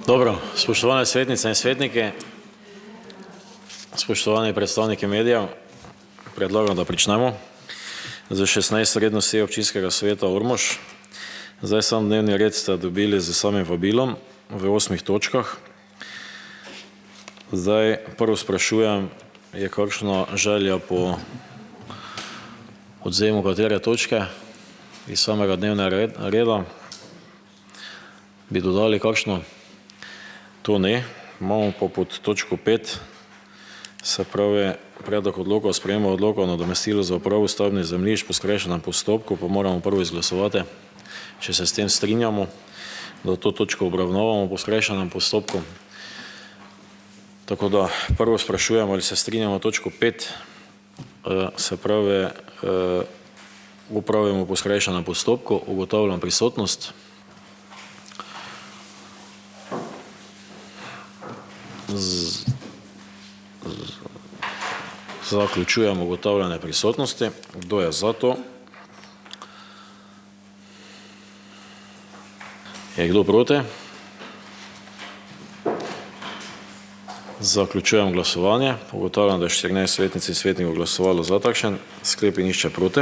Dobro, spoštovane svetnice in svetniki, spoštovani predstavniki medijev, predlagam, da pričnemo za 16. redno sejo občinskega sveta Ormož. Zdaj sam dnevni red ste dobili z samim vabilom v 8 točkah. Zdaj prvo sprašujem, je kakšna želja po odzemu katere točke iz samega dnevnega reda? Bi dodali kakšno? To ne. Imamo pa pod točko 5, se pravi predlog odloka o sprejemu odloka o nadomestilu za uporabo stavbnih zemljišč po skrajšanem postopku, pa moramo prvo izglasovati, če se s tem strinjamo, da to točko obravnavamo po skrajšanem postopku. Tako da prvo sprašujem, ali se strinjamo točko 5, se pravi upravimo po skrajšanem postopku, ugotavljam prisotnost. Zaključujem ugotavljanje prisotnosti. Kdo je za to? Je kdo proti? Zaključujem glasovanje. Ugotavljam, da je 14 svetnic in svetnikov glasovalo za takšen sklep in nihče proti.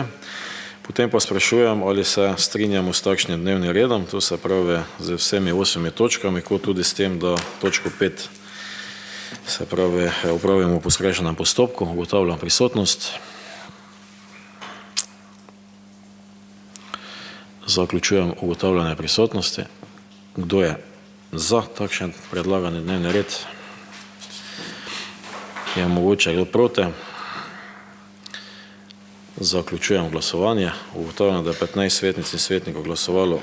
Potem pa sprašujem, ali se strinjamo s takšnim dnevnim redom, to se pravi z vsemi 8 točkami, kot tudi s tem, da točko 5 se pravi upravimo po skrajšanem postopku. Ugotavljam prisotnost. Zaključujem ugotavljanje prisotnosti. Kdo je za takšen predlagani dnevni red? Je mogoče kdo proti? Zaključujem glasovanje. Ugotavljam, da je 15 svetnic in svetnikov glasovalo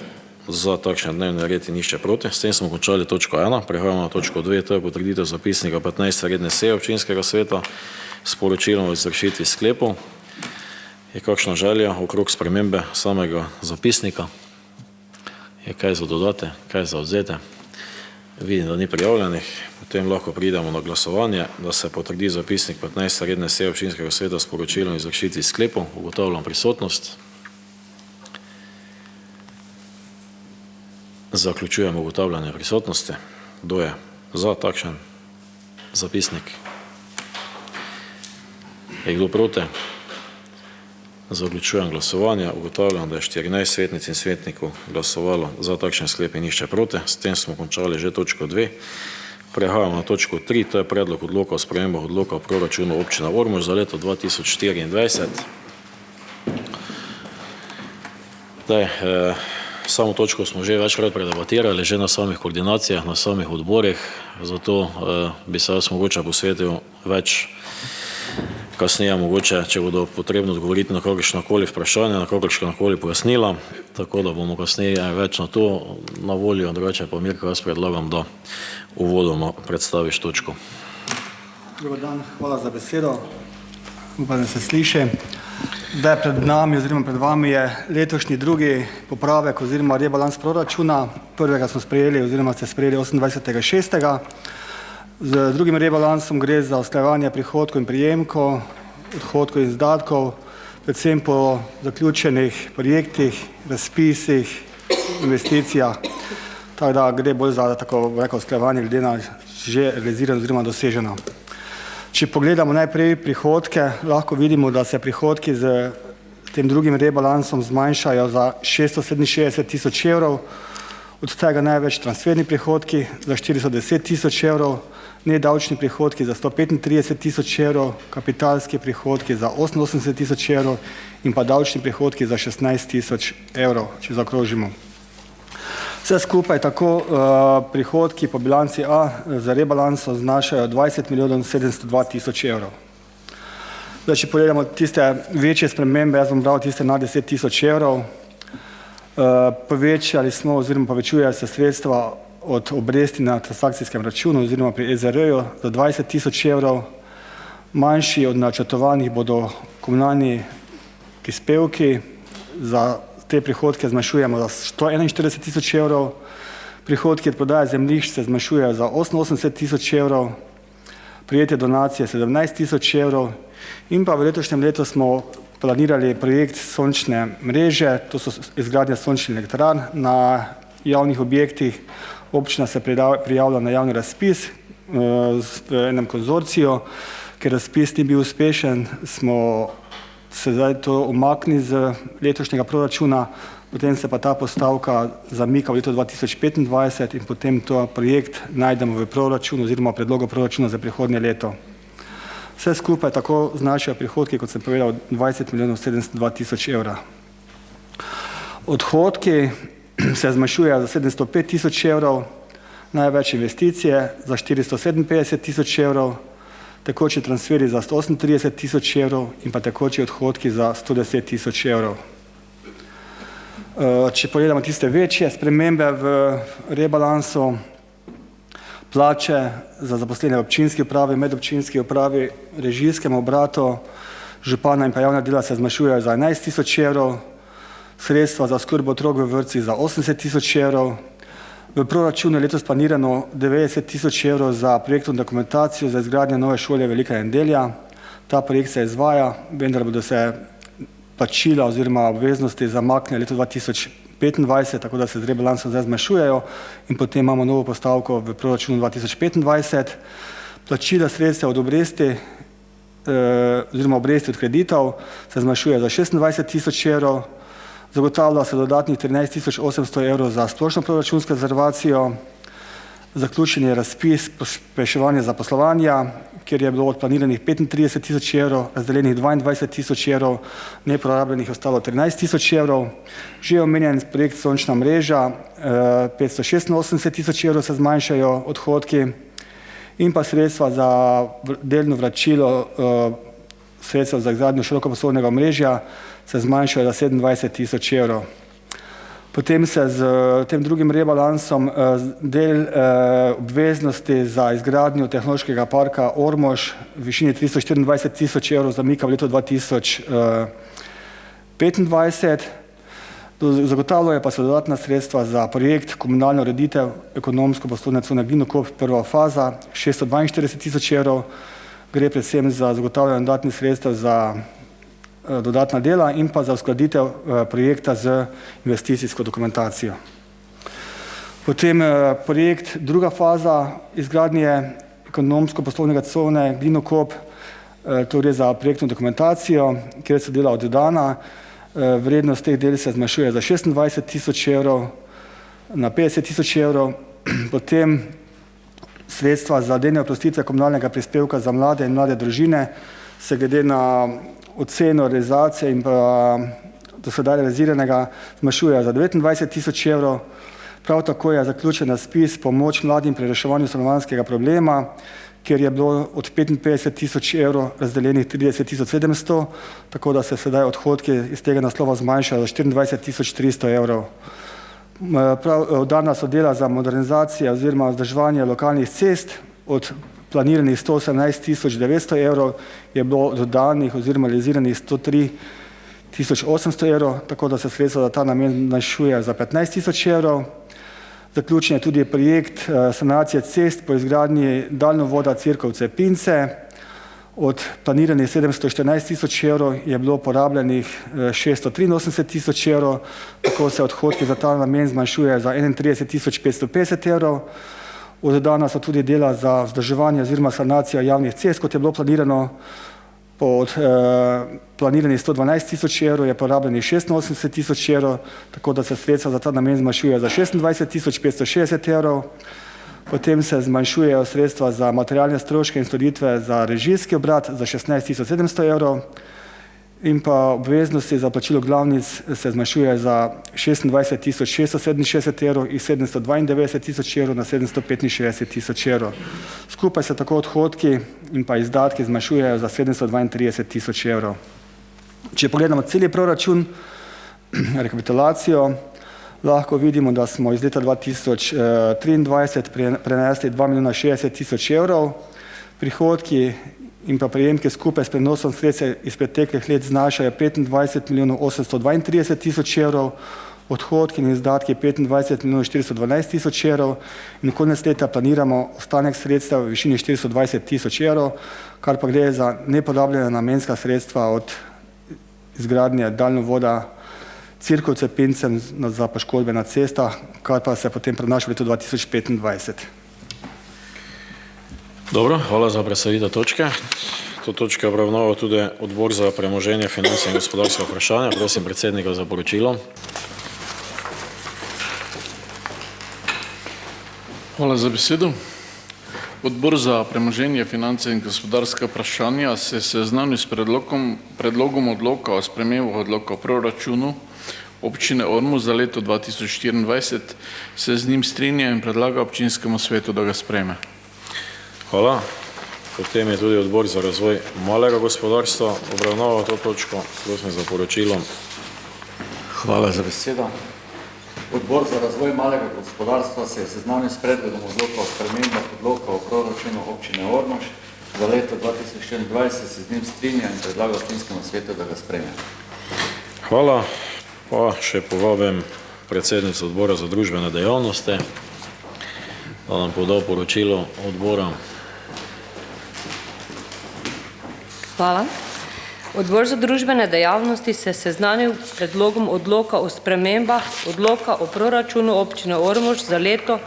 za takšen dnevni red in nihče proti. S tem smo končali točko 1. Prehajamo na točko 2, to je potrditev zapisnika 15. redne seje občinskega sveta s poročilom o izvršitvi sklepov. Je kakšna želja okrog spremembe samega zapisnika? Je kaj za dodati, kaj za odzeti? Vidim, da ni prijavljenih. Potem lahko pridemo na glasovanje, da se potrdi zapisnik 15. redne seje občinskega sveta s poročilom o izvršitvi sklepov. Ugotavljam prisotnost. Zaključujem ugotavljanje prisotnosti. Kdo je za takšen zapisnik? Je kdo proti? Zaključujem glasovanje. Ugotavljam, da je 14 svetnic in svetnikov glasovalo za takšen sklep in nihče proti. S tem smo končali že točko 2. Prehajamo na točko 3, to je predlog odloka o spremembah odloka o proračunu občine Ormož za leto 2024. Samo točko smo že večkrat predebatirali, že na samih koordinacijah, na samih odborih, zato bi se jaz mogoče posvetil več kasneje, mogoče, če bodo potrebno odgovoriti na kakršnakoli vprašanja, na kakršnakoli pojasnila, tako da bomo kasneje več na to na voljo, drugače pa Mirko, jaz predlagam, da uvodoma predstaviš točko. Dobar dan, hvala za besedo. Upam, da se sliši. Da je pred nami oziroma pred vami je letošnji drugi popravek oziroma rebalans proračuna. Prvega smo sprejeli oziroma ste sprejeli 28.6. Z drugim rebalansom gre za usklajevanje prihodkov in prejemkov, odhodkov in izdatkov, predvsem po zaključenih projektih, razpisih, investicijah. Tako da gre bolj za tako rekel usklajevanje glede na že realizirano oziroma doseženo. Če pogledamo najprej prihodke, lahko vidimo, da se prihodki z tem drugim rebalansom zmanjšajo za 667 tisoč evrov, od tega največ transferni prihodki za 410 tisoč evrov, nedavčni prihodki za 135 tisoč evrov, kapitalski prihodki za 88 tisoč evrov in pa davčni prihodki za 16 tisoč evrov, če zaokrožimo. Vse skupaj tako prihodki po bilanci A za rebalanso znašajo 20 milijonov 702 tisoč evrov. Zdaj, če pogledamo tiste večje spremembe, jaz bom bral tiste na 10 tisoč evrov. Povečali smo oziroma povečujejo se sredstva od obresti na transakcijskem računu oziroma pri EZR-ju za 20 tisoč evrov. Manjši od načrtovanih bodo komunalni prispevki, za te prihodke zmanjšujemo za 141 tisoč evrov, prihodki od prodaje zemljišč se zmanjšujejo za 88 tisoč evrov, prijetje donacije 17 tisoč evrov in pa v letošnjem letu smo planirali projekt sončne mreže, to so izgradnja sončnih elektrarn na javnih objektih Občina se prijavila na javni razpis v enem konzorciju. Ker razpis ni bil uspešen, smo se zdaj to umaknili z letošnjega proračuna, potem se pa ta postavka zamika v leto 2025 in potem to projekt najdemo v proračunu oziroma predlogu proračuna za prihodnje leto. Vse skupaj tako znašajo prihodki, kot sem povedal, 20 milijonov 702 tisoč evra. Odhodki se zmanjšujejo za 705 tisoč evrov, največ investicije za 457 tisoč evrov, tekoči transferi za 138 tisoč evrov in pa tekoči odhodki za 110 tisoč evrov. Če pogledamo tiste večje spremembe v rebalansu, plače za zaposlene v občinski upravi, medobčinski upravi, režijskem obratu, župana in pa javna dela se zmanjšujejo za 11 tisoč evrov, sredstva za oskrbo otrok v vrtcih za 80 tisoč evrov. V proračunu je letos planirano 90 tisoč evrov za projektno dokumentacijo za izgradnjo nove šole Velika Nedelja. Ta projekt se izvaja, vendar bodo se plačila oziroma obveznosti zamaknile leto 2025, tako da se z rebalansom zdaj zmanjšujejo in potem imamo novo postavko v proračunu 2025. Plačila sredstev od obresti oziroma obresti od kreditov se zmanjšuje za 26 tisoč evrov, zagotavlja se dodatnih 13 tisoč 800 evrov za splošno proračunsko rezervacijo, zaključen je razpis pospeševanja zaposlovanja, kjer je bilo od planiranih 35 tisoč evrov, razdeljenih 22 tisoč evrov, neporabljenih ostalo 13 tisoč evrov. Že omenjen projekt Sončna mreža, 586 tisoč evrov se zmanjšajo odhodki in pa sredstva za delno vračilo sredstev za izgradnjo širokopasovnega omrežja se zmanjšajo za 27 tisoč evrov. Potem se z tem drugim rebalansom del obveznosti za izgradnjo tehnološkega parka Ormož v višini 324 tisoč evrov zamika v leto 2025. Zagotavljajo pa se dodatna sredstva za projekt komunalna ureditev ekonomsko-poslovne cone Glinokop prva faza 642 tisoč evrov. Gre predvsem za zagotavljanje dodatnih sredstev za dodatna dela in pa za uskladitev projekta z investicijsko dokumentacijo. Potem projekt druga faza izgradnje ekonomsko-poslovnega cone Glinokop, to gre za projektno dokumentacijo, kjer so dela oddana. Vrednost teh del se zmanjšuje za 26 tisoč evrov na 50 tisoč evrov. Potem sredstva za delne oprostitve komunalnega prispevka za mlade in mlade družine se glede na oceno realizacije in pa do sedaj realiziranega zmanjšuje za 29 tisoč evrov. Prav tako je zaključen razpis pomoč mladim pri reševanju stanovanjskega problema, kjer je bilo od 55 tisoč evrov razdeljenih 30 tisoč 700, tako da se sedaj odhodki iz tega naslova zmanjšajo za 24 tisoč 300 evrov. Oddana so dela za modernizacijo oziroma vzdrževanje lokalnih cest, od planiranih 118 tisoč 900 evrov je bilo dodanih oziroma realiziranih 103 tisoč 800 evrov, tako da se sredstva za ta namen zmanjšuje za 15 tisoč evrov. Zaključen je tudi projekt sanacije cest po izgradnji daljnovoda Cerkovce-Pince. Od planiranih 714 tisoč evrov je bilo porabljenih 683 tisoč evrov, tako se odhodki za ta namen zmanjšuje za 31 tisoč 550 evrov. Oddana so tudi dela za vzdrževanje oziroma sanacijo javnih cest, kot je bilo planirano. Od planiranih 112 tisoč evrov je porabljenih 86 tisoč evrov, tako da se sredstva za ta namen zmanjšuje za 26 tisoč 560 evrov. Potem se zmanjšujejo sredstva za materialne stroške in storitve za režijski obrat za 16 tisoč 700 evrov in pa obveznosti za plačilo glavnic se zmanjšuje za 26 tisoč 667 evrov iz 792 tisoč evrov na 765 tisoč evrov. Skupaj se tako odhodki in pa izdatki zmanjšujejo za 732 tisoč evrov. Če pogledamo celi proračun, rekapitulacijo, lahko vidimo, da smo iz leta 2023 prenesli 2 milijona 60 tisoč evrov. Prihodki in pa prejemke skupaj s prenosom sredstev iz preteklih let znašajo 25 milijonov 832 tisoč evrov, odhodki in izdatki 25 milijonov 412 tisoč evrov in konec leta planiramo ostanek sredstev v višini 420 tisoč evrov, kar pa gre za neporabljena namenska sredstva od izgradnje daljnovoda Cirkovce, Pincem za poškodbe na cestah, kar pa se potem prenaša v letu 2025. Dobro, hvala za predstavitev točke. To točke obravnava tudi odbor za premoženje, finance in gospodarska vprašanja. Prosim predsednika za poročilo. Hvala za besedo. Odbor za premoženje, finance in gospodarska vprašanja se je seznanil s predlogom odloka o spremembi odloka o proračunu občine Ormož za leto 2024, se z njim strinja in predlaga občinskemu svetu, da ga sprejme. Hvala. Potem je tudi odbor za razvoj malega gospodarstva obravnaval to točko. Prosim za poročilo. Hvala za besedo. Odbor za razvoj malega gospodarstva se je seznanil s predlogom odloka o spremembah odloka o proračunu občine Ormož za leto 2024, se z njim strinja in predlaga občinskemu svetu, da ga sprejme. Hvala. Pa še povabim predsednico odbora za družbene dejavnosti, da nam poda poročilo odbora. Hvala. Odbor za družbene dejavnosti se je seznanil s predlogom odloka o spremembah odloka o proračunu občine Ormož za leto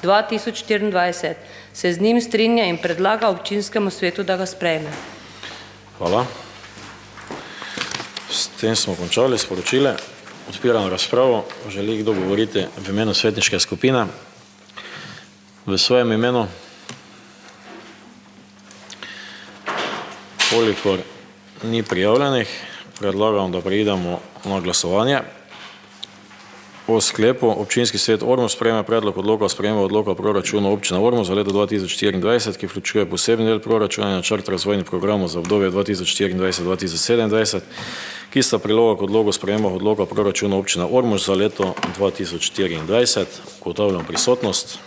2024. Se z njim strinja in predlaga občinskemu svetu, da ga sprejme. Hvala. S tem smo končali sporočile. Odpiram razpravo. Želi kdo govoriti v imenu svetniške skupine? V svojem imenu? Kolikor ni prijavljenih, predlagam, da preidemo na glasovanje. O sklepu občinski svet Ormož sprejme predlog odloka o spremembi odloka o proračunu občine Ormož za leto 2024, ki vključuje posebni del proračuna in načrt razvojnih programov za obdobje 2024-2027, ki sta priloga k odloku o spremembah odloka o proračunu občine Ormož za leto 2024. Ugotavljam prisotnost.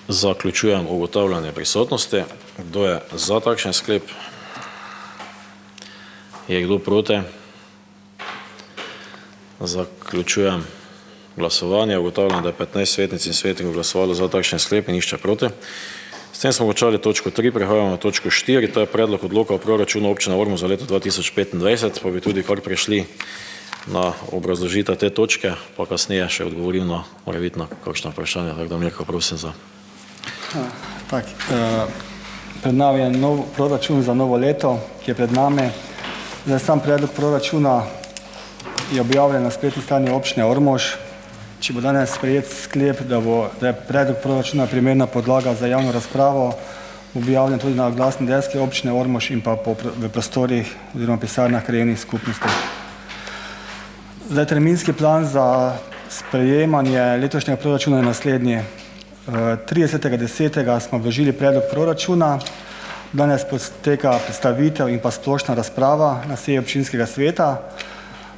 Zaključujem ugotavljanje prisotnosti. Kdo je za takšen sklep? Je kdo proti? Zaključujem glasovanje. Ugotavljam, da je 15 svetnic in svetnikov glasovalo za takšen sklep in nišče proti. S tem smo končali točko 3, prehajamo na točko 4, to je predlog odloka o proračunu občine Ormož za leto 2025, pa bi tudi kar prešli na obrazložitev te točke, pa kasneje še odgovorim na morebitna kakšna vprašanja. Tako da, Mirko, prosim za. Pred nami je nov proračun za novo leto, ki je pred nami. Zdaj, sam predlog proračuna je objavljen na spletni strani občine Ormož. Če bo danes sprejet sklep, da je predlog proračuna primerna podlaga za javno razpravo, objavljen tudi na glasni deski občine Ormož in pa v prostorih oziroma pisarnah krajevnih skupnosti. Zdaj, terminski plan za sprejemanje letošnjega proračuna je naslednji. 30.10. smo vložili predlog proračuna, danes poteka predstavitev in pa splošna razprava na seji občinskega sveta.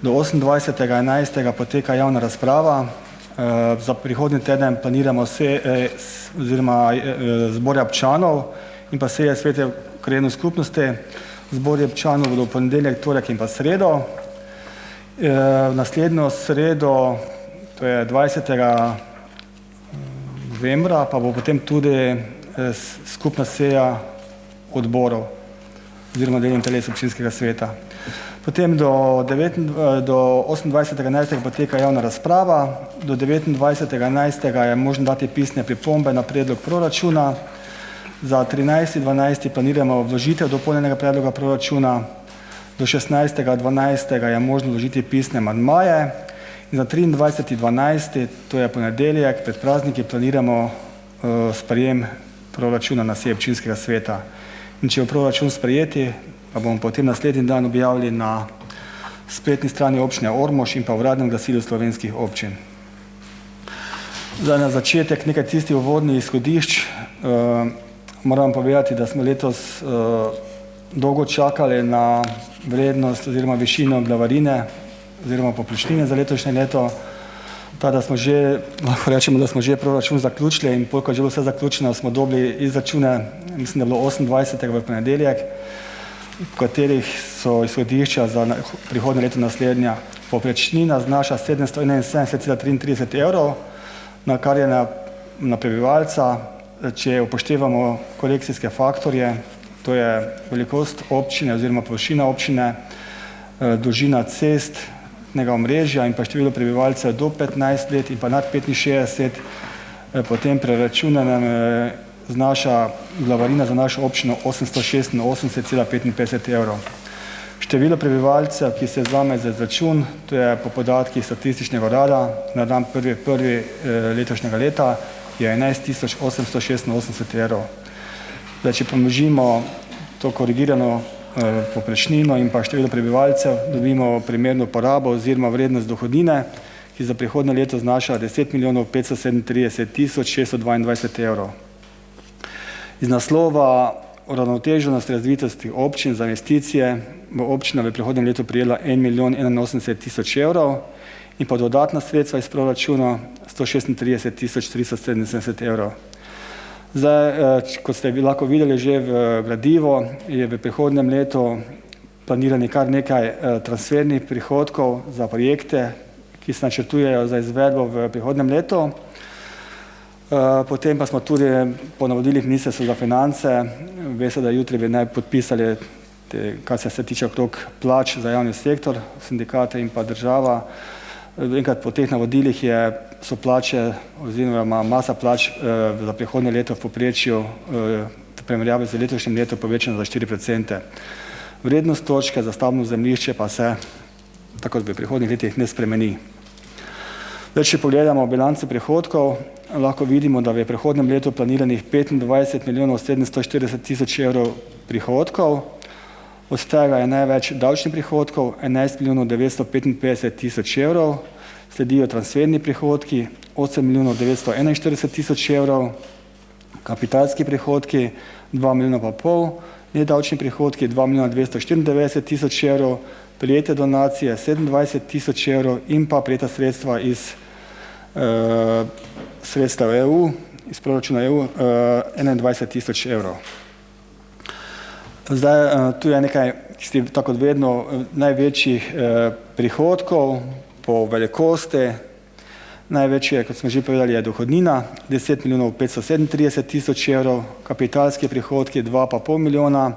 Do 28.11. poteka javna razprava. Za prihodnji teden planiramo zbore občanov in pa seje svete krajevne skupnosti. Zbori občanov bodo v ponedeljek, torek in pa sredo. Naslednjo sredo, to je 20. novembra, pa bo potem tudi skupna seja odborov oziroma delovnih teles občinskega sveta. Potem do 28.11. poteka javna razprava, do 29.11. je možno dati pisne pripombe na predlog proračuna, za 13.12. planiramo vložitev dopolnjenega predloga proračuna, do 16.12. je možno vložiti pisne amandmaje in za 23.12., to je ponedeljek, pred prazniki planiramo sprejem proračuna na seji občinskega sveta. In če je proračun sprejeti, pa bomo potem naslednji dan objavili na spletni strani občine Ormož in pa v uradnem glasilu slovenskih občin. Zdaj, na začetek nekaj tistih uvodnih izhodišč. Moram povedati, da smo letos dolgo čakali na vrednost oziroma višino glavarine oziroma poplačnine za letošnje leto. Da smo že, lahko rečemo, da smo že proračun zaključili in koliko je že bilo vse zaključeno, smo dobili izračune, mislim, da je bilo 28. v ponedeljek, v katerih so izhodišča za prihodnje leto naslednja. Povprečnina znaša 771,33 evrov, na kar je na prebivalca, če upoštevamo korekcijske faktorje, to je velikost občine oziroma površina občine, dolžina cestnega omrežja in pa število prebivalcev do 15 let in pa nad 65, potem preračunanem znaša glavarina za našo občino 886,55 evrov. Število prebivalcev, ki se vzame za izračun, to je po podatkih statističnega urada na dan 1.1. Letošnjega leta, je 11.886 evrov. Zdaj, če pomnožimo to korigirano povprečnino in pa število prebivalcev, dobimo primerno porabo oziroma vrednost dohodnine, ki za prihodnje leto znaša 10.537.622 evrov. Iz naslova uravnoteženosti razvitosti občin za investicije bo občina v prihodnjem letu prijela 1.081.000 evrov in pa dodatna sredstva iz proračuna 136.370 evrov. Zdaj, kot ste lahko videli že v gradivu, je v prihodnjem letu planirani kar nekaj transfernih prihodkov za projekte, ki se načrtujejo za izvedbo v prihodnjem letu. Potem pa smo tudi po navodilih Ministrstva za finance, veste, da jutri bi naj podpisali, kar se tiče okrog plač za javni sektor, sindikate in pa država. Enkrat po teh navodilih so plače oziroma masa plač za prihodnje leto v povprečju v primerjavi z letošnjim letom povečana za 4%. Vrednost točke za stavbno zemljišče pa se tako v prihodnjih letih ne spremeni. Zdaj, če pogledamo bilanco prihodkov, lahko vidimo, da v prihodnjem letu planiranih 25.740.000 evrov prihodkov, od tega je največ davčnih prihodkov 11.955.000 evrov, sledijo transferni prihodki 8.941.000 evrov, kapitalski prihodki 2,5 nedavčni prihodki 2.294.000 evrov, prijete donacije 27.000 evrov in pa prijeta sredstva iz sredstev EU, iz proračuna EU 21.000 evrov. Zdaj, tu je nekaj, tako vedno, največjih prihodkov po velikosti. Največje, kot smo že povedali, je dohodnina 10.537.000 evrov, kapitalski prihodki 2,5 milijona,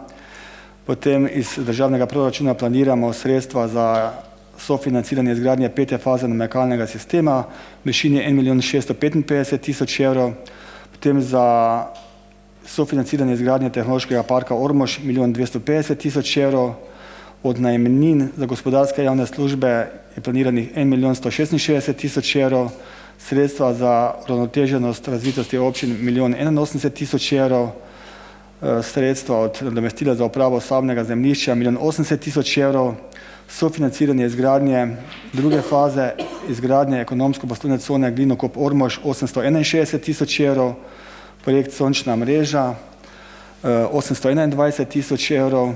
potem iz državnega proračuna planiramo sredstva za sofinanciranje izgradnje 5. faze namakalnega sistema v višini 1.655.000 evrov, potem za sofinanciranje izgradnje tehnološkega parka Ormož 1.250.000 evrov, od najemnin za gospodarske javne službe je planiranih 1.166.000 evrov, sredstva za uravnoteženost razvitosti občin 1.081.000 evrov, sredstva od nadomestila za upravo stavbnega zemljišča 1.080.000 evrov, sofinanciranje izgradnje druge faze izgradnje ekonomsko-poslovne cone Glinokop Ormož 861.000 evrov, projekt Sončna mreža 821.000 evrov,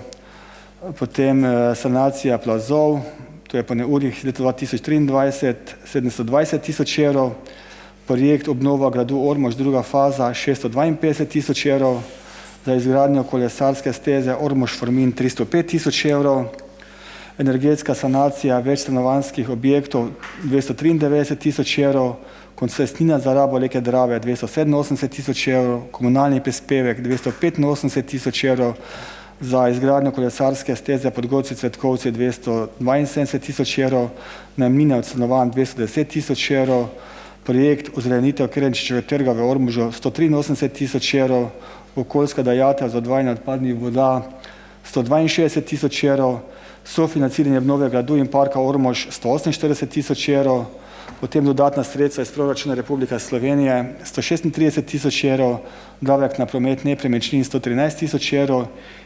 potem sanacija plazov, to je po neurjih leta 2023 720.000 evrov, projekt obnova gradu Ormož druga faza 652.000 evrov, za izgradnjo kolesarske steze Ormož-Formin 305.000 evrov, energetska sanacija večstanovanjskih objektov 293.000 evrov, koncesnina za rabo reke Drave 287.000 evrov, komunalni prispevek 285.000 evrov, za izgradnjo kolesarske steze Podgorci-Cvetkovci 272.000 evrov, najemnine od stanovanj 210.000 evrov, projekt ozelenitev Kerenčičevega trga v Ormožu 183.000 evrov, okoljska dajatev za odvajanje odpadnih voda 162.000 evrov, sofinanciranje obnove gradu in parka Ormož 148.000 evrov, potem dodatna sredstva iz proračuna Republike Slovenije 136.000 evrov, davek na promet nepremičnin 113.000 evrov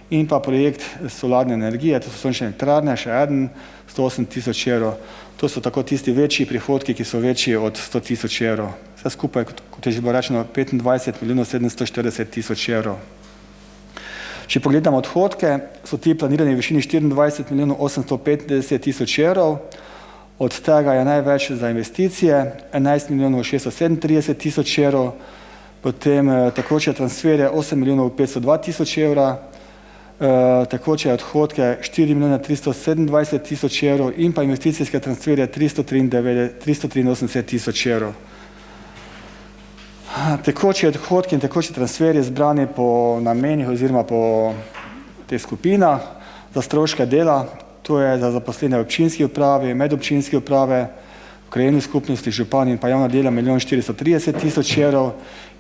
in pa projekt solarne energije, to so sončne elektrarne, še eden 108.000 evrov. To so tako tisti večji prihodki, ki so večji od 100.000 evrov. Vse skupaj, kot je že bilo rečeno, 25.740.000 evrov. Če pogledamo odhodke, so ti planirani v višini 24.850.000 evrov, od tega je največ za investicije 11.637.000 evrov, potem tekoče transferje 8.502.000 evra, tekoče odhodke 4.327.000 evrov in pa investicijske transferje 383.000 evrov. Tekoči odhodki in tekoči transferji zbrani po namenih oziroma po teh skupinah. Za stroške dela, to je za zaposlene v občinski upravi, medobčinski uprave, v krajevni skupnosti, župani in pa javna dela 1 430 000 evrov,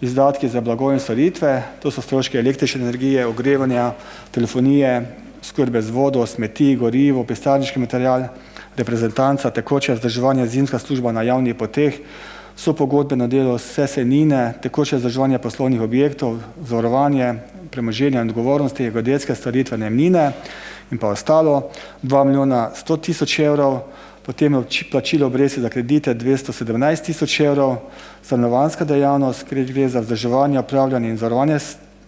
izdatki za blago in storitve, to so stroške električne energije, ogrevanja, telefonije, skrbe z vodo, smeti, gorivo, pisarniški material, reprezentanca, tekoče vzdrževanje, zimska služba na javnih poteh, so pogodbeno delo, vse sejnine, tekoče vzdrževanje poslovnih objektov, zavarovanje, premoženja in odgovornosti, geodetske storitve, najemnine in pa ostalo 2 100 000 evrov, potem je plačilo obresti za kredite 217 000 evrov, stanovanjska dejavnost, kjer gre za vzdrževanje, upravljanje in zavarovanje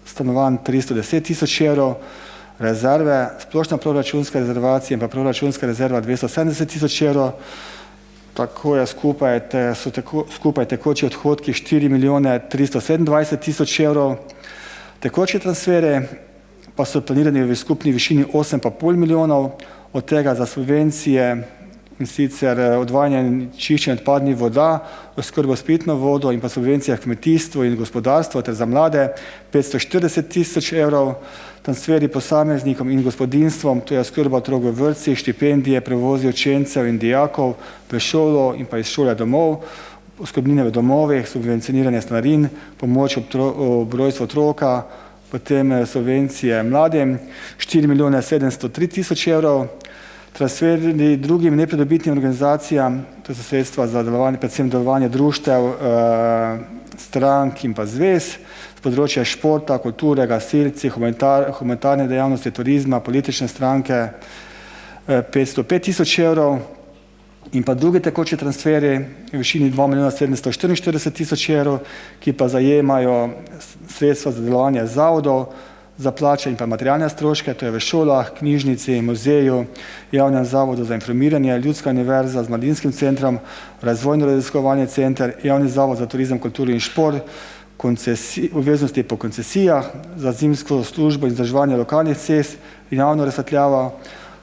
stanovanj 310 000 evrov, rezerve, splošna proračunska rezervacija in pa proračunska rezerva 270 000 evrov, tako je skupaj tekoči odhodki 4 327 000 evrov, tekoči transfere pa so planirani v skupni višini 8,5 milijonov, od tega za subvencije in sicer odvajanje in čiščenje odpadnih voda, oskrbo s pitno vodo in pa subvencija kmetijstvu in gospodarstvu ter za mlade 540 000 evrov, transferi posameznikom in gospodinjstvom, to je oskrba otrok v vrtcih, štipendije, prevozi učencev in dijakov v šolo in pa iz šole domov, oskrbnine v domovih, subvencioniranje stanarin, pomoč ob rojstvu otroka, potem subvencije mladim 4 703 000 evrov, transferi drugim nepridobitnim organizacijam, to so sredstva za delovanje, predvsem delovanje društev, strank in pa zvez, z področja športa, kulture, gasilci, humanitarne dejavnosti, turizma, politične stranke 505 000 evrov in pa drugi tekoči transferi v višini 2 744 000 evrov, ki pa zajemajo sredstva za delovanje zavodov, za plače in pa materialne stroške, to je v šolah, knjižnici, muzeju, javnem zavodu za informiranje, Ljudska univerza z mladinskim centrom, razvojno-raziskovalni center, javni zavod za turizem, kulturo in šport, obveznosti po koncesijah, za zimsko službo in vzdrževanje lokalnih cest in javno razsvetljavo,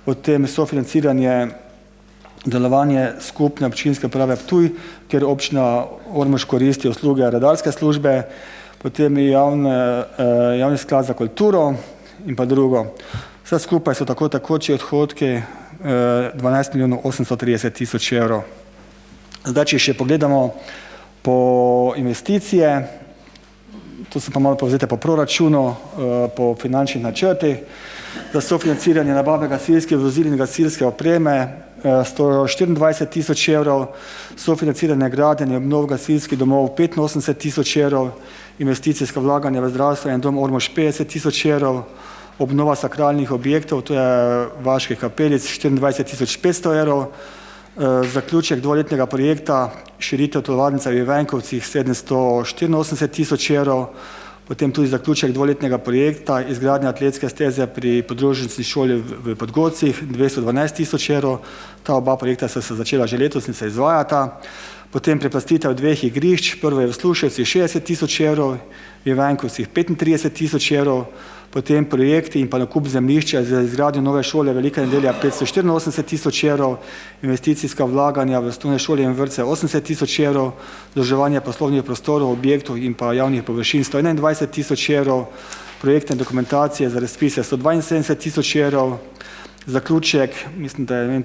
potem sofinanciranje delovanje skupne občinske uprave Ptuj, kjer občina Ormož koristi usluge redarske službe, potem je javni sklad za kulturo in pa drugo. Vse skupaj so tako tekoči odhodki 12 830 000 evrov. Zdaj, če še pogledamo po investicije, to so pa malo povzete po proračunu, po finančnih načrtih, za sofinanciranje nabave gasilskih vozil in gasilske opreme 124 000 evrov, sofinanciranje gradenja in obnov gasilskih domov 85 000 evrov, investicijska vlaganja v zdravstveni dom Ormož 50 000 evrov, obnova sakralnih objektov, to je vaških kapelic 24 500 evrov, zaključek dvoletnega projekta širitev telovadnice v Ivenkovcih 784 000 evrov, potem tudi zaključek dvoletnega projekta izgradnja atletske steze pri podružnični šoli v Podgocih 212 000 evrov, ta oba projekta so se začela že letos in se izvajata, potem preplastitev 2 igrišč, prvo je v Sluševcih 60 000 evrov, v Ivenkovcih 35 000 evrov, potem projekti in pa nakup zemljišča za izgradnjo nove šole Velika nedelja 584 000 evrov, investicijska vlaganja v osnovne šole in vrtce 80 000 evrov, vzdrževanje poslovnih prostorov, objektov in pa javnih površin 121 000 evrov, projektne dokumentacije za razpise 172 000 evrov, zaključek, mislim, da je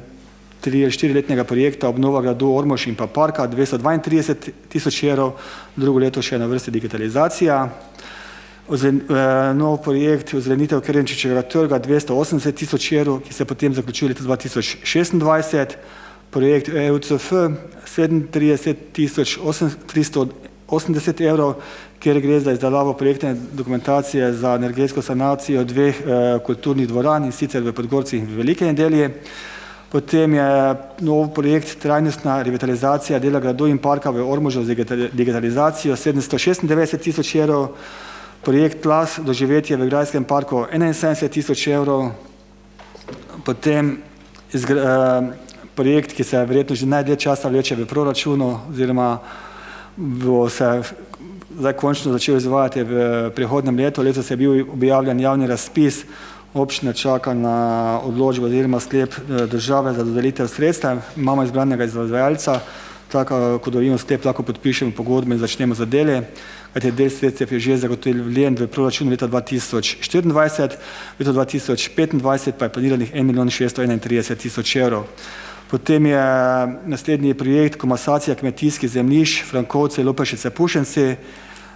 3-4-letnega projekta obnova gradu Ormož in pa parka 232 000 evrov, drugo leto še na vrsti digitalizacija, nov projekt ozelenitev Kerenčičevega trga 280 000 evrov, ki se potem zaključuje leta 2026, projekt EUCF 37 380 evrov, kjer gre za izdelavo projektne dokumentacije za energetsko sanacijo 2 kulturnih dvoran, in sicer v Podgorcih in v Veliki nedelji. Potem je nov projekt trajnostna revitalizacija dela gradu in parka v Ormožu z digitalizacijo 796 000 evrov, projekt Plas doživetje v Grajskem parku 71 000 evrov, potem projekt, ki se verjetno že najdlje časa vleče v proračunu oziroma bo se zdaj končno začel izvajati v prihodnjem letu. Letos je bil objavljen javni razpis, občina čaka na odločbo oziroma sklep države za dodelitev sredstev, imamo izbranega izvajalca, tako kot dobimo sklep, lahko podpišemo pogodbe in začnemo z deli. kajti del sredstev je že zagotovljen v proračunu leta 2024, v letu 2025 pa je planiranih 1.631.000 evrov. Potem je naslednji projekt komasacija kmetijskih zemljišč Frankovce, Lopešice, Pušenci.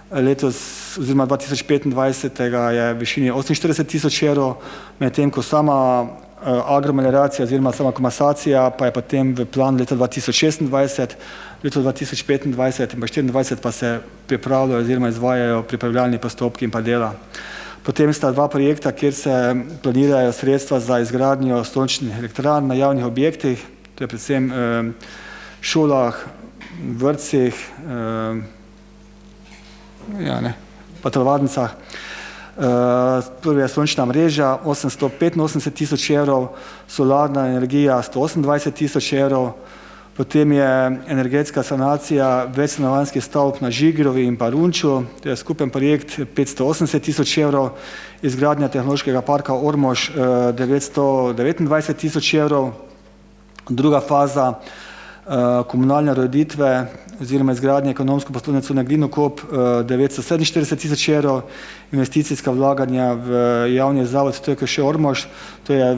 Letos oziroma 2025 je v višini 48.000 evrov, medtem ko sama agromelioracija oziroma sama komasacija pa je potem v plan leta 2026, leto 2025 in pa 2024 pa se pripravljajo oziroma izvajajo pripravljalni postopki in pa dela. Potem sta dva projekta, kjer se planirajo sredstva za izgradnjo sončnih elektrarn na javnih objektih, to je predvsem šolah, vrtcih, pa telovadnicah. Prvi je sončna mreža 885.000 evrov, solarna energija 128.000 evrov, potem je energetska sanacija večstanovanjskih stavb na Žigirovi in pa Runču, to je skupen projekt 580.000 evrov, izgradnja tehnološkega parka Ormož 929.000 evrov, druga faza komunalne ureditve oziroma izgradnje ekonomsko-poslovne cone Glinokop 947.000 evrov, investicijska vlaganja v javni zavod TKŠ Ormož, to je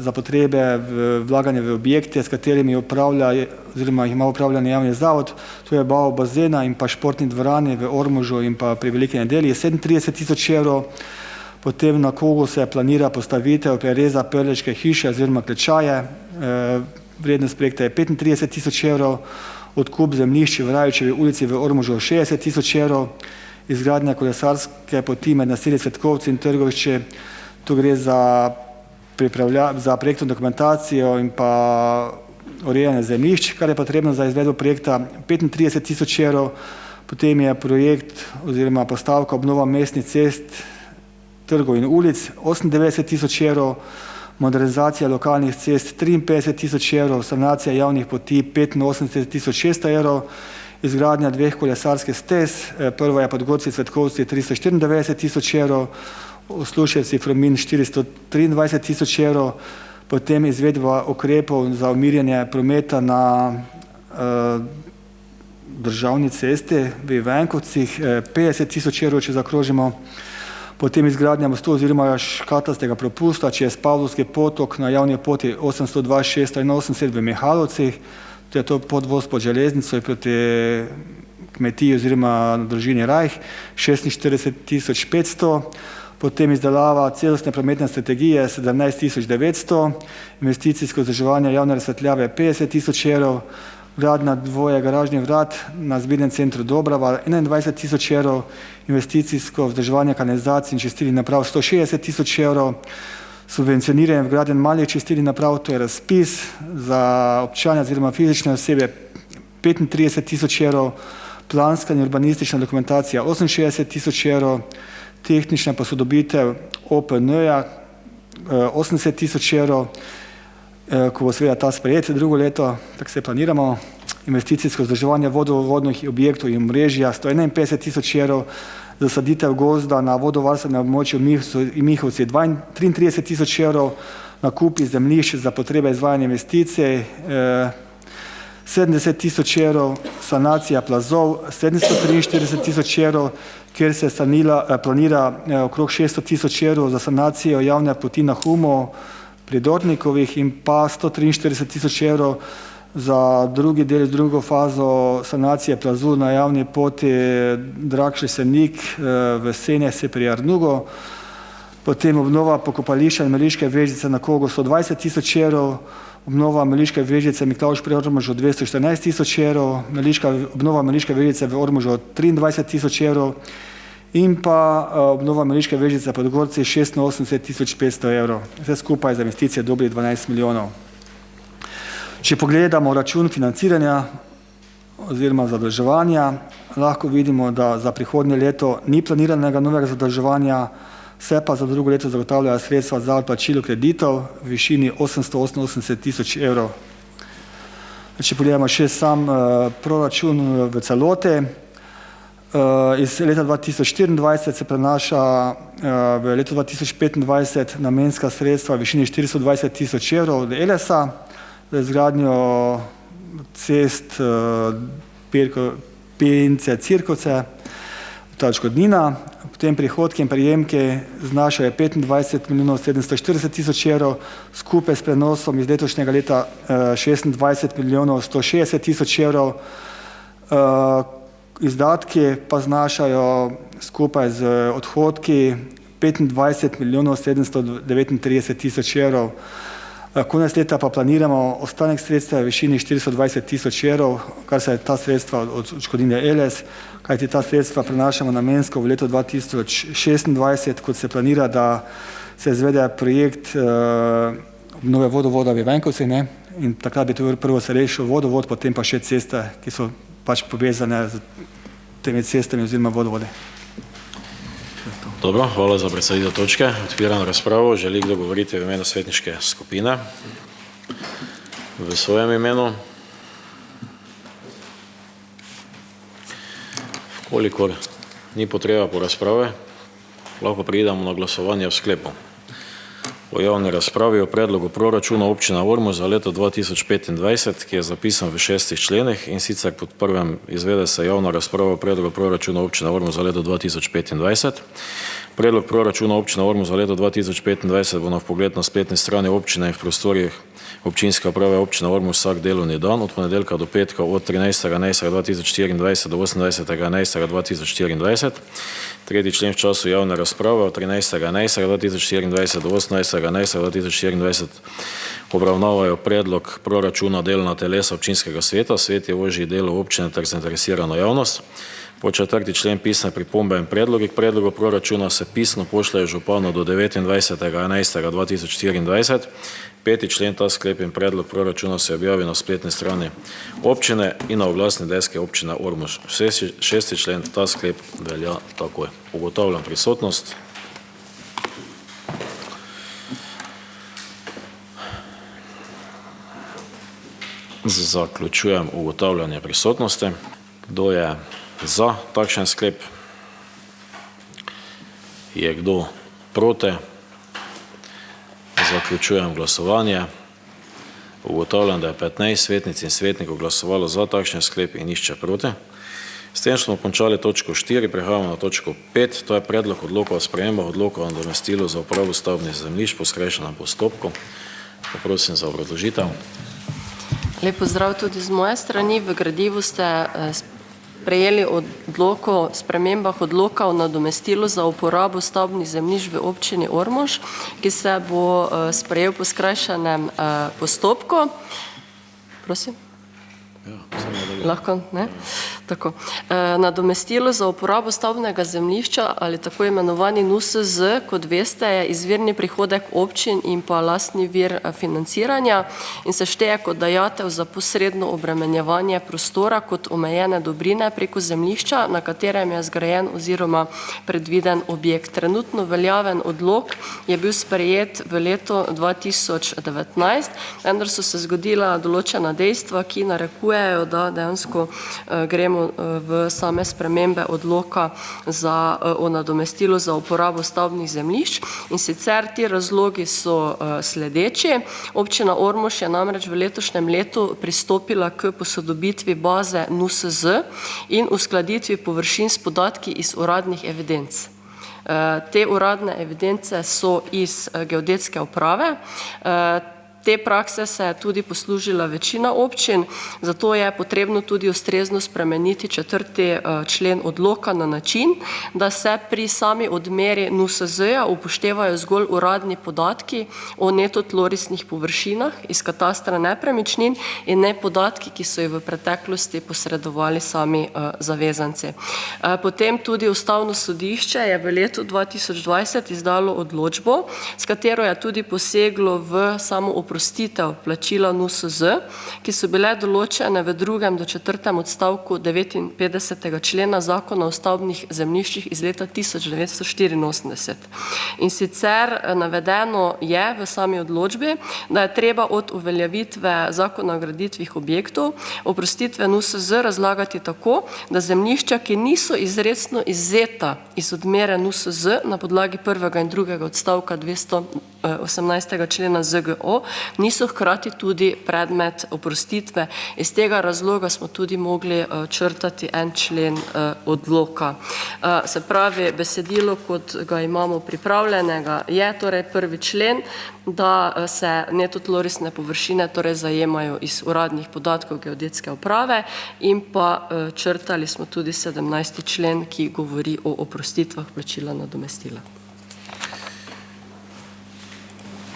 za potrebe vlaganja v objekte, s katerimi upravlja oziroma jih ima upravljanje javni zavod, to je bavo bazena in pa športni dvorani v Ormožu in pa pri Veliki nedelji 37.000 evrov. Potem na Kogu se planira postavitev prereza Prlečke hiše oziroma klečaje, vrednost projekta je 35.000 evrov, odkup zemljišč v Rajičevi ulici v Ormožu 60.000 evrov, izgradnja kolesarske poti med naselji Cvetkovci in Trgovišče, tu gre za projektno dokumentacijo in pa urejanje zemljišč, kar je potrebno za izvedbo projekta 35.000 evrov, potem je projekt oziroma postavka obnova mestnih cest, trgov in ulic 98.000 evrov, modernizacija lokalnih cest 53.000 evrov, sanacija javnih poti 85.600 evrov, izgradnja dveh kolesarskih stez, prva je Podgorci Cvetkovci 394.000 evrov, Usluševci Fromin 423.000 evrov, potem izvedba ukrepov za umirjanje prometa na državni cesti v Ivenkovcih 50.000 evrov, če zakrožimo, potem izgradnja mostu oziroma škatastega propusta čez Pavlovski potok na javni poti 802.681 v Mihalovcih, to je to podvoz pod železnico proti kmetiji oziroma družini Rajh 46.500, potem izdelava celostne prometne strategije 17.900, investicijsko vzdrževanje javne razsvetljave 50.000 evrov, gradnja dvoje garažnih vrat na zbirnem centru Dobrava 21.000 evrov, investicijsko vzdrževanje kanalizacij in čistilnih naprav 160.000 evrov, subvencioniranje vgradenj malih čistilnih naprav, to je razpis za občane oziroma fizične osebe 35.000 evrov, planska in urbanistična dokumentacija 68.000 evrov, tehnična posodobitev OPN-ja 80.000 evrov, ko bo seveda ta sprejet drugo leto, tako se planiramo, investicijsko vzdrževanje vodovodnih objektov in omrežja 151.000 evrov, zasaditev gozda na vodovarstvenem območju Mihovci 33.000 evrov, nakupi zemljišč za potrebe izvajanja investicij 70.000 evrov, sanacija plazov 743.000 evrov, kjer se planira okrog 600.000 evrov za sanacijo javne poti na Humo pri Dortnikovih in pa 143.000 evrov za drugi del, drugo fazo sanacije plazu na javni poti Drakšlje-Senik v Senjesi pri Arnugu, potem obnova pokopališča in Meliške vežice na Kogu 120.000 evrov, obnova Meliške vežice Miklavž pri Ormožu 214.000 evrov, obnova Meliške vežice v Ormožu 23.000 evrov in pa obnova Meliške vežice Podgorci 86.500 evrov. Vse skupaj za investicije dobrih 12 milijonov. Če pogledamo račun financiranja oziroma zadolževanja, lahko vidimo, da za prihodnje leto ni planiranega novega zadolževanja, se pa za drugo leto zagotavljajo sredstva za odplačilo kreditov v višini 888.000 evrov. Če pogledamo še sam proračun v celoti, iz leta 2024 se prenaša v leto 2025 namenska sredstva v višini 420.000 evrov od ELES-a za izgradnjo cest Pince-Cirkovce, ta odškodnina. Potem prihodki in prejemki znašajo 25 milijonov 740 tisoč evrov, skupaj s prenosom iz letošnjega leta 26 milijonov 160 tisoč evrov. Izdatki pa znašajo skupaj z odhodki 25 milijonov 739 tisoč evrov. Konec leta pa planiramo ostanek sredstva v višini 420 tisoč evrov, kar se je ta sredstva od odškodnine ELES, kajti ta sredstva prenašamo namensko v leto 2026, kot se planira, da se izvede projekt obnove vodovoda v Venkovcih, ne? In takrat bi to prvo se rešil vodovod, potem pa še ceste, ki so pač povezane z temi cestami oziroma vodovode. Dobro, hvala za predstavitev točke. Odpiram razpravo. Želi kdo govoriti v imenu svetniške skupine? V svojem imenu? Kolikor ni potreba po razprave, lahko preidemo na glasovanje v sklepu. O javni razpravi o predlogu proračuna občina Ormož za leto 2025, ki je zapisan v 6 členih, in sicer pod prvem izvede se javna razprava o predlogu proračuna občina Ormož za leto 2025. Predlog proračuna občina Ormož za leto 2025 bo na vpogled na spletni strani občine in v prostorih občinske uprave občina Ormož vsak delovni dan od ponedeljka do petka od 13.11.2024 do 28.11.2024. Tretji člen v času javne razprave od 13.11.2024 do 18.11.2024 obravnavajo predlog proračuna delovna telesa občinskega sveta, svet je ožji delo občine ter zainteresirano javnost. Po četrti člen pisne pripombe in predlogi k predlogu proračuna se pisno pošljajo županu do 29.11.2024. Peti člen, ta sklep in predlog proračuna se objavi na spletni strani občine in na oglasni deski občine Ormož. Šesti člen, ta sklep velja takoj. Ugotavljam prisotnost. Zaključujem ugotavljanje prisotnosti. Kdo je za takšen sklep? Je kdo proti? Zaključujem glasovanje. Ugotavljam, da je 15 svetnic in svetnikov glasovalo za takšen sklep in nihče proti. S tem smo končali točko 4, prehajamo na točko 5, to je predlog odloka o spremembah odloka o nadomestilu za uporabo stavbnih zemljišč po skrajšanem postopku. Poprosim za obrazložitev. Lep pozdrav tudi z moje strani. V gradivu ste prejeli odlok o spremembah odloka o nadomestilu za uporabo stavbnih zemljišč v občini Ormož, ki se bo sprejel po skrajšanem postopku. Prosim? Lahko, ne? Tako. Nadomestilo za uporabo stavbnega zemljišča ali tako imenovani NUSZ, kot veste, je izvirni prihodek občin in pa lastni vir financiranja in se šteje kot dajatev za posredno obremenjevanje prostora kot omejene dobrine preko zemljišča, na katerem je zgrajen oziroma predviden objekt. Trenutno veljaven odlok je bil sprejet v letu 2019, vendar so se zgodila določena dejstva, ki narekujejo, da dejansko gremo v same spremembe odloka o nadomestilu za uporabo stavbnih zemljišč. In sicer ti razlogi so sledeči. Občina Ormož je namreč v letošnjem letu pristopila k posodobitvi baze NUSZ in uskladitvi površin s podatki iz uradnih evidenc. Te uradne evidence so iz geodetske uprave. Te prakse se je tudi poslužila večina občin, zato je potrebno tudi ustrezno spremeniti 4. člen odloka na način, da se pri sami odmeri NUSZ-ja upoštevajo zgolj uradni podatki o neto tlorisnih površinah iz katastra nepremičnin in ne podatki, ki so jih v preteklosti posredovali sami zavezanci. Potem tudi Ustavno sodišče je v letu 2020 izdalo odločbo, s katero je tudi poseglo v samo oprostitev plačila NUSZ, ki so bile določene v 2. do 4. odstavku 59. člena Zakona o stavbnih zemljiščih iz leta 1984. In sicer navedeno je v sami odločbi, da je treba od uveljavitve Zakona o graditvih objektov oprostitve NUSZ razlagati tako, da zemljišča, ki niso izrecno izvzeta iz odmere NUSZ na podlagi 1. in 2. odstavka 18. člena ZGO, niso hkrati tudi predmet oprostitve. Iz tega razloga smo tudi mogli črtati en člen odloka. Se pravi, besedilo, kot ga imamo pripravljenega, je torej 1. člen, da se neto tlorisne površine torej zajemajo iz uradnih podatkov geodetske uprave in pa črtali smo tudi 17. člen, ki govori o oprostitvah plačila nadomestila.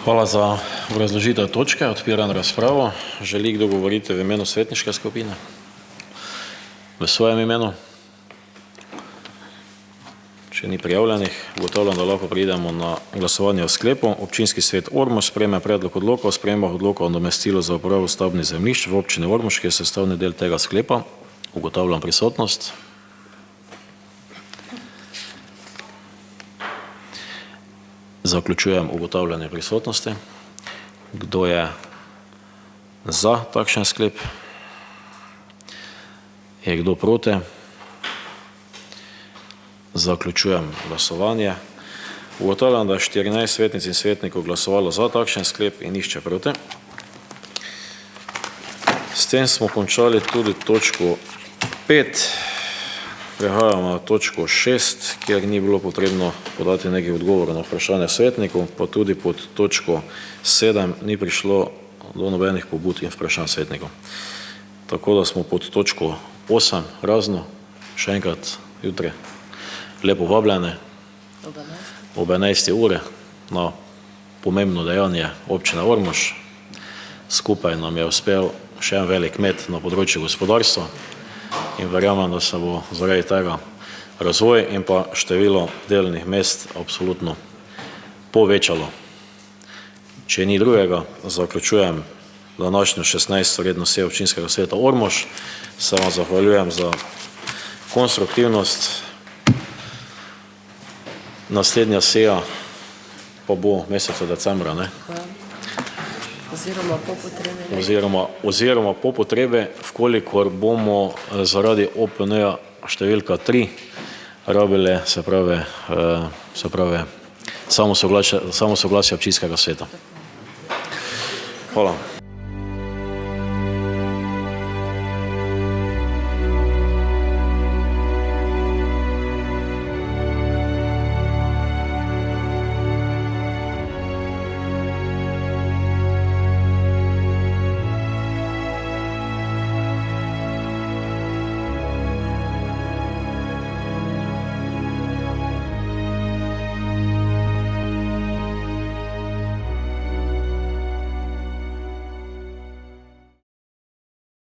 Hvala za obrazložitev točke. Odpiram razpravo. Želi kdo govoriti v imenu svetniške skupine? V svojem imenu? Če ni prijavljenih, ugotavljam, da lahko preidemo na glasovanje o sklepu. Občinski svet Ormož sprejme predlog odloka o spremembah odloka o nadomestilu za uporabo stavbnih zemljišč v občini Ormož, ki je sestavni del tega sklepa. Ugotavljam prisotnost. Zaključujem ugotavljanje prisotnosti. Kdo je za takšen sklep? Je kdo proti? Zaključujem glasovanje. Ugotavljam, da je 14 svetnic in svetnikov glasovalo za takšen sklep in nihče proti. S tem smo končali tudi točko 5. Prehajamo na točko 6, kjer ni bilo potrebno podati nekaj odgovorov na vprašanje svetnikov, pa tudi pod točko 7 ni prišlo do nobenih pobud in vprašanj svetnikov. Tako da smo pod točko 8 razno, še enkrat jutri lepo vabljene ob 11. uri na pomembno dejanje občine Ormož. Skupaj nam je uspel še en velik met na področju gospodarstva in verjamem, da se bo zaradi tega razvoj in pa število delovnih mest absolutno povečalo. Če ni drugega, zaključujem današnjo 16. redno sejo občinskega sveta Ormož. Se vam zahvaljujem za konstruktivnost. Naslednja seja pa bo meseca decembra, ne? Oziroma po potrebi. Oziroma po potrebe, vkolikor bomo zaradi OPN-ja številka 3 rabili, se pravi samo soglasje občinskega sveta. Hvala.